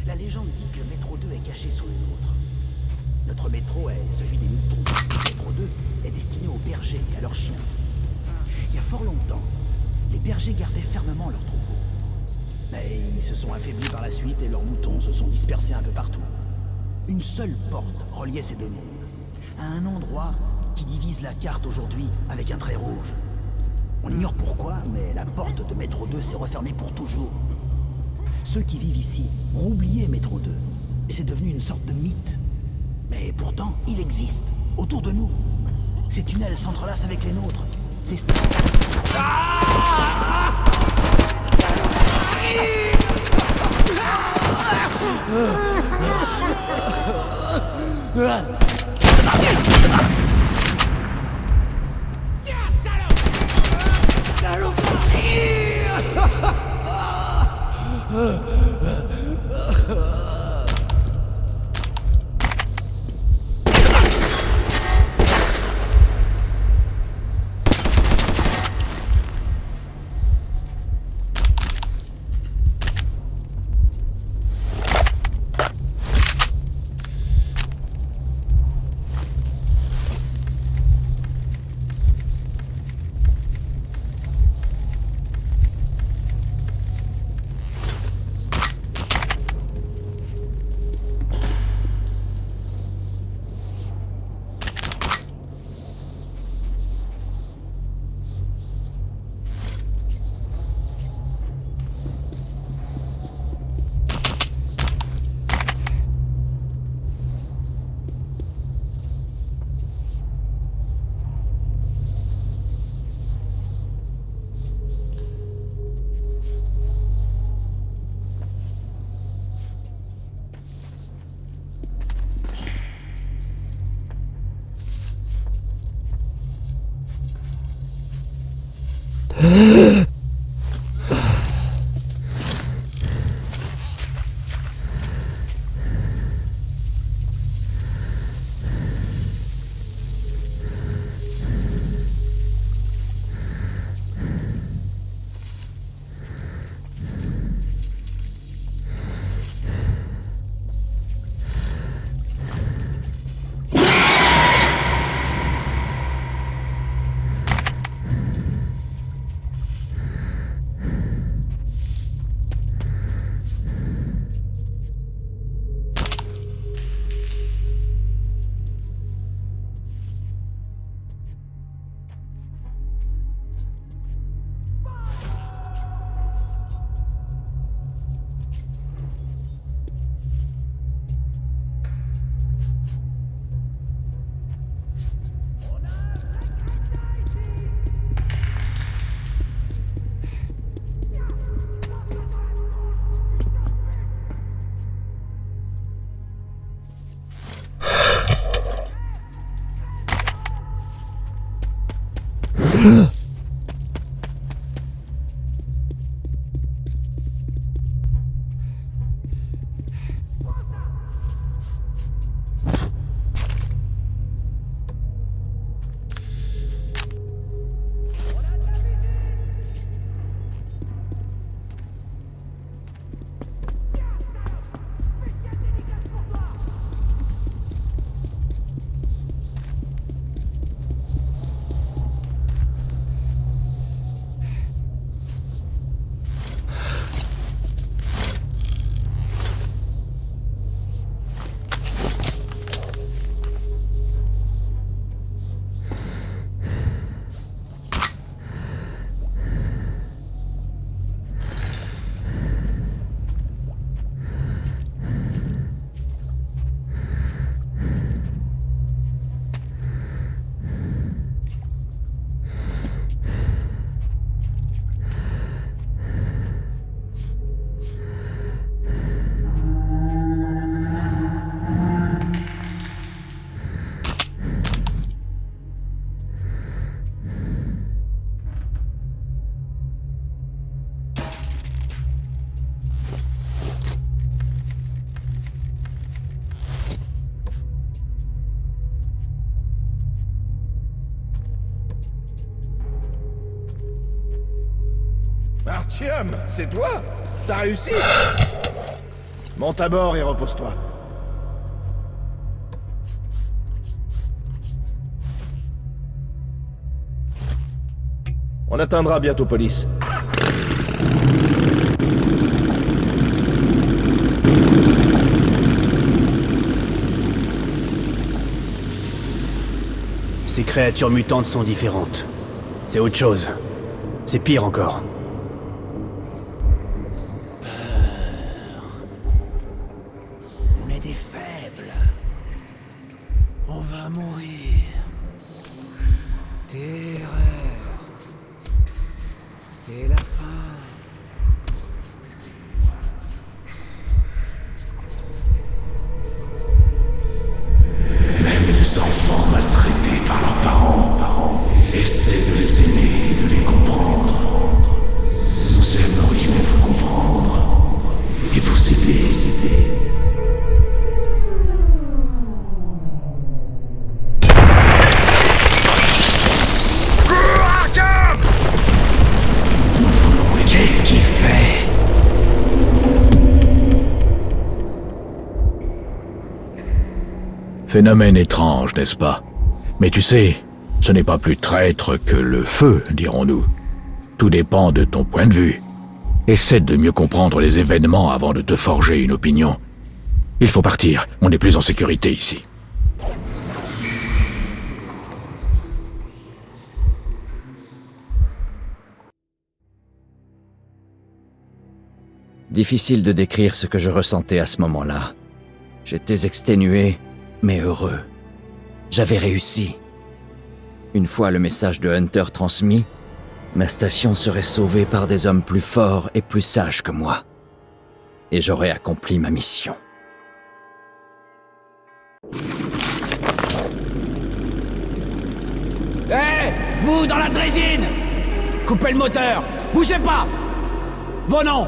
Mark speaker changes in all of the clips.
Speaker 1: La légende dit que le métro 2 est caché sous le nôtre. Notre métro est celui des moutons. Le métro 2 est destiné aux bergers et à leurs chiens. Il y a fort longtemps, les bergers gardaient fermement leurs troupeaux. Mais ils se sont affaiblis par la suite et leurs moutons se sont dispersés un peu partout. Une seule porte reliait ces deux mondes, à un endroit qui divise la carte aujourd'hui avec un trait rouge. On ignore pourquoi, mais la porte de Métro 2 s'est refermée pour toujours. Ceux qui vivent ici ont oublié Métro 2, et c'est devenu une sorte de mythe. Mais pourtant, il existe, autour de nous. Ces tunnels s'entrelacent avec les nôtres. Ces
Speaker 2: Tiens, salope!
Speaker 3: Artyom, c'est toi? T'as réussi?
Speaker 2: Monte à bord et repose-toi. On atteindra bientôt Police.
Speaker 1: Ces créatures mutantes sont différentes. C'est autre chose. C'est pire encore.
Speaker 3: On est des faibles. On va mourir. Terreur. C'est la fin.
Speaker 4: Même les enfants maltraités par leurs parents essaient de les aimer et de les comprendre. Nous aimerions vous comprendre et vous aider.
Speaker 3: Qu'est-ce qu'il fait?
Speaker 4: Phénomène étrange, n'est-ce pas? Mais tu sais, ce n'est pas plus traître que le feu, dirons-nous. Tout dépend de ton point de vue. Essaie de mieux comprendre les événements avant de te forger une opinion. Il faut partir, on n'est plus en sécurité ici.
Speaker 5: Difficile de décrire ce que je ressentais à ce moment-là. J'étais exténué, mais heureux. J'avais réussi. Une fois le message de Hunter transmis, ma station serait sauvée par des hommes plus forts et plus sages que moi. Et j'aurais accompli ma mission.
Speaker 3: Hé, vous dans la drésine! Coupez le moteur! Bougez pas! Vos noms!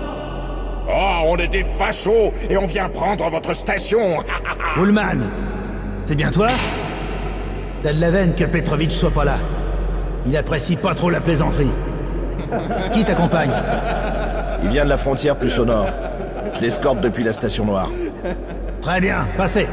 Speaker 2: Oh, on est des fachos et on vient prendre votre station.
Speaker 6: Ullman, c'est bien toi? T'as de la veine que Petrovitch soit pas là. Il apprécie pas trop la plaisanterie. Qui t'accompagne?
Speaker 2: Il vient de la frontière plus au nord. Je l'escorte depuis la station noire.
Speaker 6: Très bien, passez.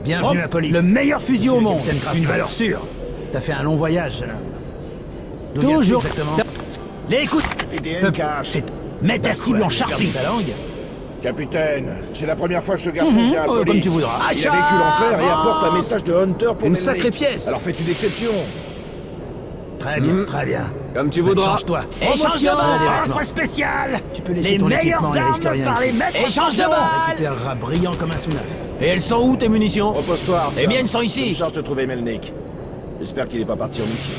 Speaker 6: Bienvenue à Police. Le meilleur fusil au monde. Une valeur sûre. T'as fait un long voyage, jeune homme. Toujours exactement. Les écoutes. C'est mets ta cible en charpie. Sa langue.
Speaker 2: Capitaine, c'est la première fois que ce garçon vient à Police.
Speaker 6: Comme tu voudras.
Speaker 2: Il a vécu l'enfer et apporte un message de Hunter pour
Speaker 5: Une
Speaker 2: Melnick.
Speaker 5: sacrée pièce.
Speaker 2: Alors faites une exception.
Speaker 6: Très bien, très bien.
Speaker 5: Comme tu voudras.
Speaker 6: Change-toi.
Speaker 3: Échange de balles!
Speaker 6: Offre spéciale. Tu peux laisser
Speaker 3: Les
Speaker 6: ton
Speaker 3: meilleures
Speaker 6: équipement et
Speaker 3: armes
Speaker 6: l'historien
Speaker 3: par les
Speaker 6: ici.
Speaker 3: maîtres Échange de
Speaker 6: On
Speaker 3: balles!
Speaker 6: récupérera brillant comme un sous-neuf.
Speaker 3: Et elles sont où tes munitions?
Speaker 2: Repose-toi, Arthur.
Speaker 3: Les miennes sont ici.
Speaker 2: Je me charge de trouver Melnick. J'espère qu'il est pas parti en mission.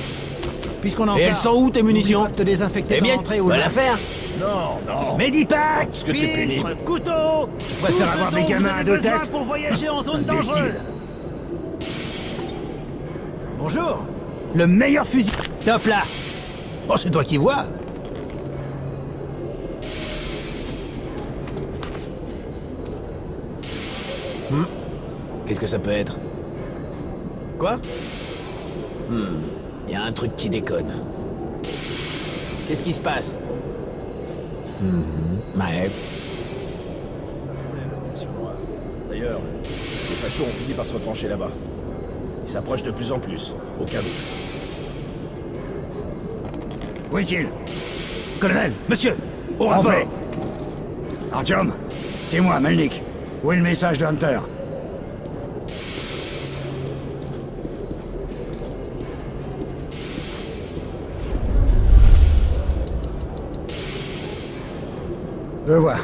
Speaker 6: Puisqu'on en
Speaker 3: Et elles
Speaker 6: parle,
Speaker 3: sont où tes munitions?
Speaker 6: n'oublie pas de te désinfecter
Speaker 3: Les
Speaker 6: dans
Speaker 3: miennes?
Speaker 6: l'entrée ou
Speaker 3: Bonne
Speaker 6: le-
Speaker 3: affaire!
Speaker 2: Non, non.
Speaker 6: Medipack,
Speaker 2: Parce que t'es pénible.
Speaker 6: filtre, couteau. Je préfère avoir des gamins à deux têtes pour voyager en zone dangereuse. Bonjour. Le meilleur fusil. Top là. Oh, c'est toi qui vois.
Speaker 3: Qu'est-ce que ça peut être? Quoi? Y a un truc qui déconne. Qu'est-ce qui se passe? Ouais.
Speaker 2: Ils attendaient à la station noire. D'ailleurs, les fachos ont fini par se retrancher là-bas. Ils s'approchent de plus en plus, aucun doute.
Speaker 6: Où est-il? Colonel, monsieur, au rapport. Artyom, c'est moi, Melnik. Où est le message de Hunter? Je vois.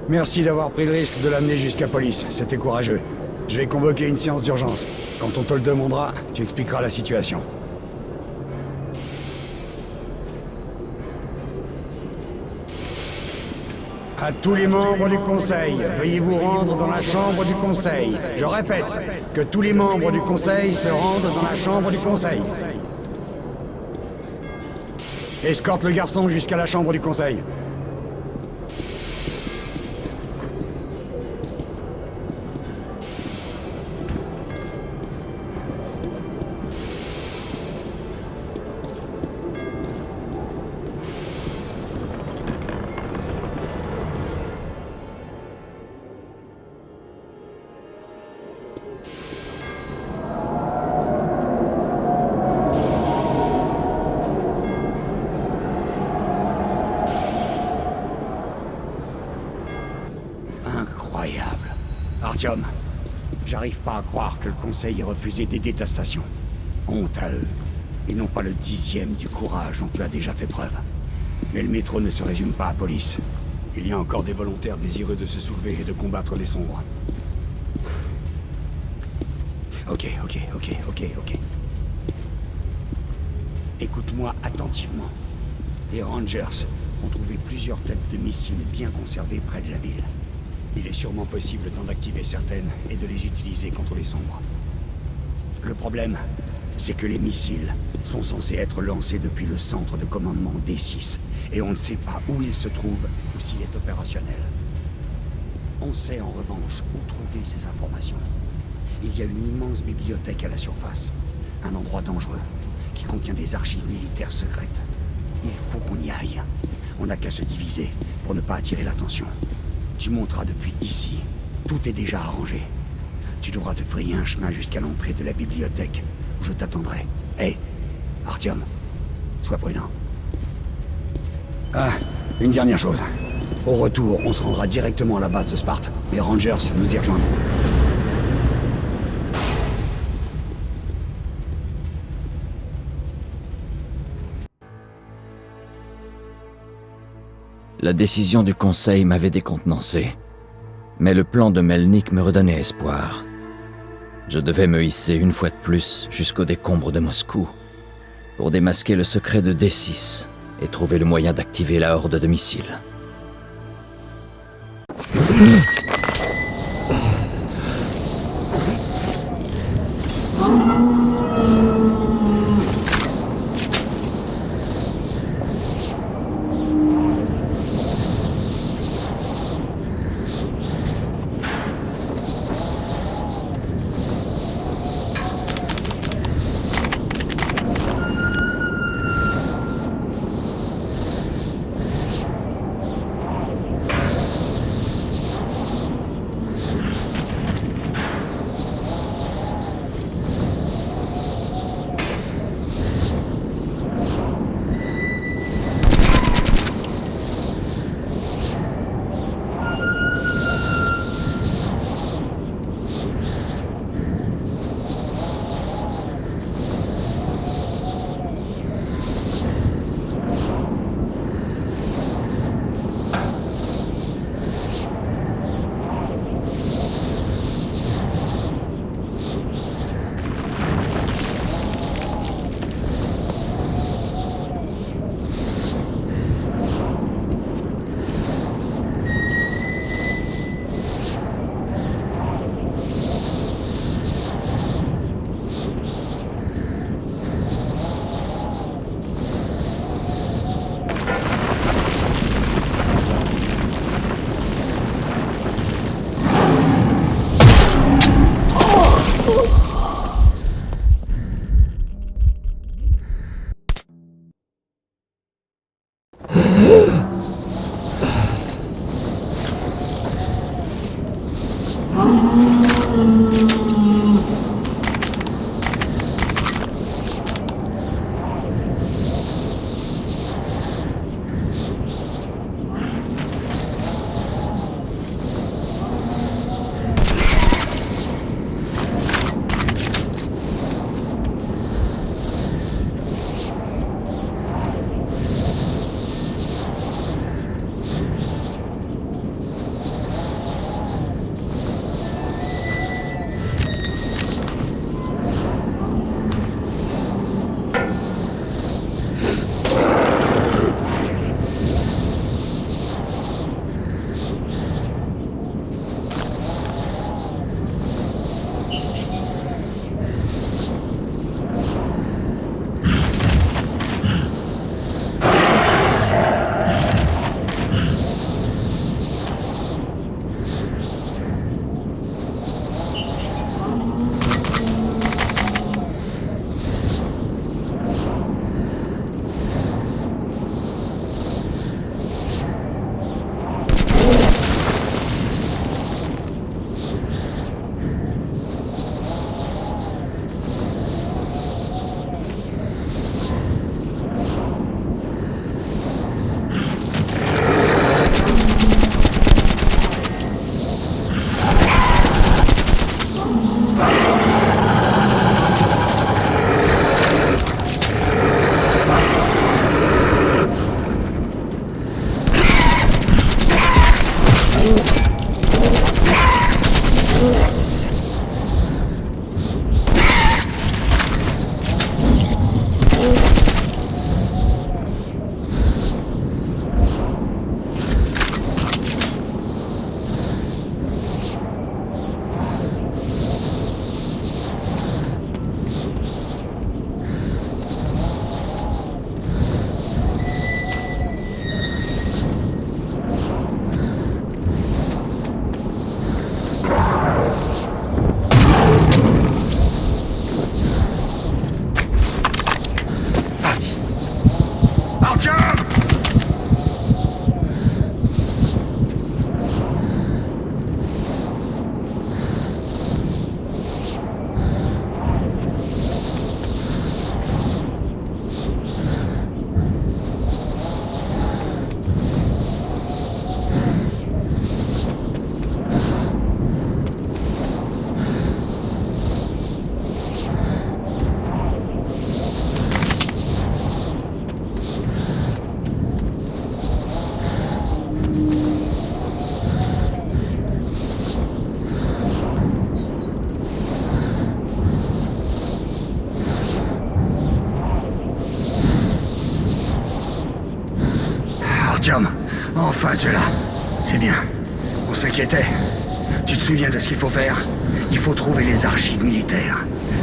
Speaker 6: Merci d'avoir pris le risque de l'amener jusqu'à police. C'était courageux. Je vais convoquer une séance d'urgence. Quand on te le demandera, tu expliqueras la situation. À tous les membres du Conseil, veuillez vous rendre dans la chambre du Conseil. Je répète, que tous les membres du Conseil se rendent dans la chambre du Conseil. Escorte le garçon jusqu'à la chambre du Conseil. Incroyable. Artyom, j'arrive pas à croire que le Conseil ait refusé d'aider ta station. Honte à eux. Ils n'ont pas le 10e du courage dont tu as déjà fait preuve. Mais le métro ne se résume pas à police. Il y a encore des volontaires désireux de se soulever et de combattre les sombres. Ok. Écoute-moi attentivement. Les Rangers ont trouvé plusieurs têtes de missiles bien conservées près de la ville. Il est sûrement possible d'en activer certaines et de les utiliser contre les sombres. Le problème, c'est que les missiles sont censés être lancés depuis le centre de commandement D6, et on ne sait pas où il se trouve ou s'il est opérationnel. On sait en revanche où trouver ces informations. Il y a une immense bibliothèque à la surface, un endroit dangereux, qui contient des archives militaires secrètes. Il faut qu'on y aille. On n'a qu'à se diviser pour ne pas attirer l'attention. Tu monteras depuis ici. Tout est déjà arrangé. Tu devras te frayer un chemin jusqu'à l'entrée de la bibliothèque, où je t'attendrai. Hé, Artyom, sois prudent. Ah, une dernière chose. Au retour, on se rendra directement à la base de Sparte. Les Rangers nous y rejoindront.
Speaker 5: La décision du Conseil m'avait décontenancé, mais le plan de Melnik me redonnait espoir. Je devais me hisser une fois de plus jusqu'au décombre de Moscou, pour démasquer le secret de D6 et trouver le moyen d'activer la horde de missiles.
Speaker 7: Artyom, enfin tu es là. C'est bien. On s'inquiétait. Tu te souviens de ce qu'il faut faire? Il faut trouver les archives militaires.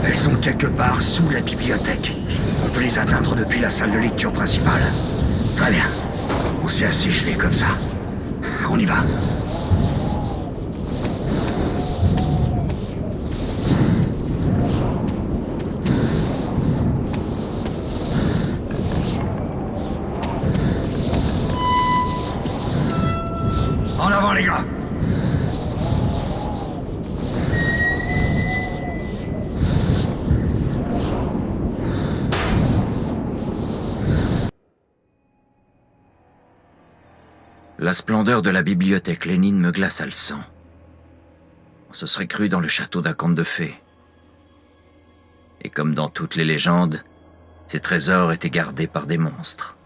Speaker 7: Elles sont quelque part sous la bibliothèque. On peut les atteindre depuis la salle de lecture principale. Très bien. On s'est assez gelé comme ça. On y va. En avant les gars!
Speaker 5: La splendeur de la bibliothèque Lénine me glaça le sang. On se serait cru dans le château d'un conte de fées. Et comme dans toutes les légendes, ces trésors étaient gardés par des monstres.